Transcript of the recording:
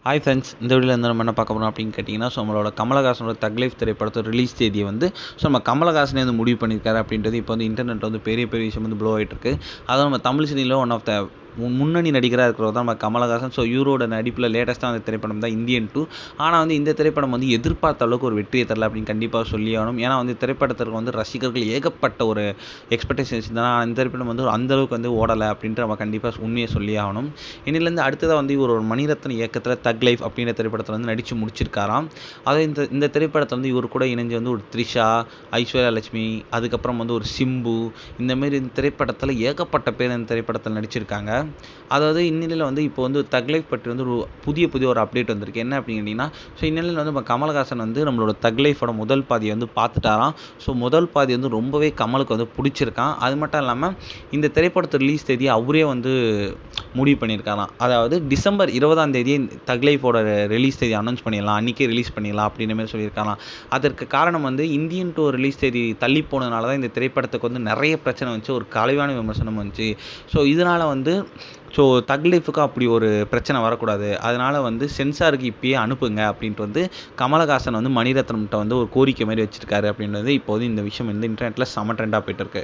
Hi friends, இந்த வீடியோவில் நம்ம என்ன பார்க்க போகிறோம் அப்படின்னு கேட்டிங்கன்னா, ஸோ நம்மளோட கமலஹாசனோட தக் லைஃப் திரைப்படத்தோட ரிலீஸ் தேதியை வந்து ஸோ நம்ம கமலஹாசனே வந்து முடிவு பண்ணியிருக்காரு அப்படின்றது இப்போ வந்து இன்டர்நெட் வந்து பெரிய பெரிய விஷயம் வந்து ப்ளோ ஆகிட்டு இருக்கு. அதுவும் நம்ம தமிழ் சினியில் ஒன் ஆஃப் த முன்னணி நடிகராக இருக்கிறவர் தான் நம்ம கமலஹாசன். ஸோ இவரோட நடிப்பில் லேட்டஸ்ட்டாக அந்த திரைப்படம் தான் இந்தியன் 2. ஆனால் வந்து இந்த திரைப்படம் வந்து எதிர்பார்த்த அளவுக்கு ஒரு வெற்றியை தரல அப்படின்னு கண்டிப்பாக சொல்லி ஆகணும். ஏன்னா வந்து திரைப்படத்திற்கு வந்து ரசிகர்கள் ஏகப்பட்ட ஒரு எக்ஸ்பெக்டேஷன்ஸ் தான். அந்த திரைப்படம் வந்து அந்தளவுக்கு வந்து ஓடலை அப்படின்ட்டு நம்ம கண்டிப்பாக உண்மையை சொல்லி ஆகணும். இன்னிலேருந்து அடுத்ததாக வந்து இவர் ஒரு மணிரத்னம் இயக்கத்தில் தக் லைஃப் அப்படின்ற திரைப்படத்தில் வந்து நடித்து முடிச்சிருக்காராம். அதை இந்த திரைப்படத்தில் வந்து இவர் கூட இணைஞ்சு வந்து ஒரு த்ரிஷா, ஐஸ்வர்யா லட்சுமி, அதுக்கப்புறம் வந்து ஒரு சிம்பு, இந்தமாரி இந்த திரைப்படத்தில் ஏகப்பட்ட பேர் இந்த திரைப்படத்தில் நடிச்சிருக்காங்க. அதாவது இந்நிலையில் வந்து இப்போ வந்து தக் லைஃப் பற்றி வந்து ஒரு புதிய ஒரு அப்டேட் வந்திருக்கு. என்ன அப்படின்னு கேட்டிங்கன்னா, ஸோ இந்நிலையில் வந்து நம்ம கமலஹாசன் வந்து நம்மளோட தக் லைஃபோட முதல் பாதியை வந்து பார்த்துட்டாராம். ஸோ முதல் பாதி வந்து ரொம்பவே கமலுக்கு வந்து பிடிச்சிருக்கான். அது மட்டும் இல்லாமல் இந்த திரைப்படத்தை ரிலீஸ் தேதியை அவரே வந்து முடிவு பண்ணியிருக்காராம். அதாவது டிசம்பர் 20 தக் லைஃபோட ரிலீஸ் தேதி அனௌன்ஸ் பண்ணிடலாம், அன்றைக்கே ரிலீஸ் பண்ணிடலாம் அப்படின்ற மாதிரி சொல்லியிருக்காராம். அதற்கு காரணம் வந்து இந்தியன் 2 ரிலீஸ் தேதி தள்ளி போனதுனால தான் இந்த திரைப்படத்துக்கு வந்து நிறைய பிரச்சனை வந்துச்சு, ஒரு கலைவான விமர்சனம் வந்துச்சு. ஸோ இதனால் வந்து தக் லைஃபுக்கு அப்படி ஒரு பிரச்சனை வரக்கூடாது, அதனால் வந்து சென்சாருக்கு இப்பயே அனுப்புங்க அப்படின்ட்டு வந்து கமலஹாசன் வந்து மணிரத்னம்கிட்ட வந்து ஒரு கோரிக்கை மாதிரி வச்சுருக்காரு அப்படின்றது இப்போது இந்த விஷயம் வந்து இன்டர்நெட்டில் செம ட்ரெண்டாக போயிட்டு இருக்கு.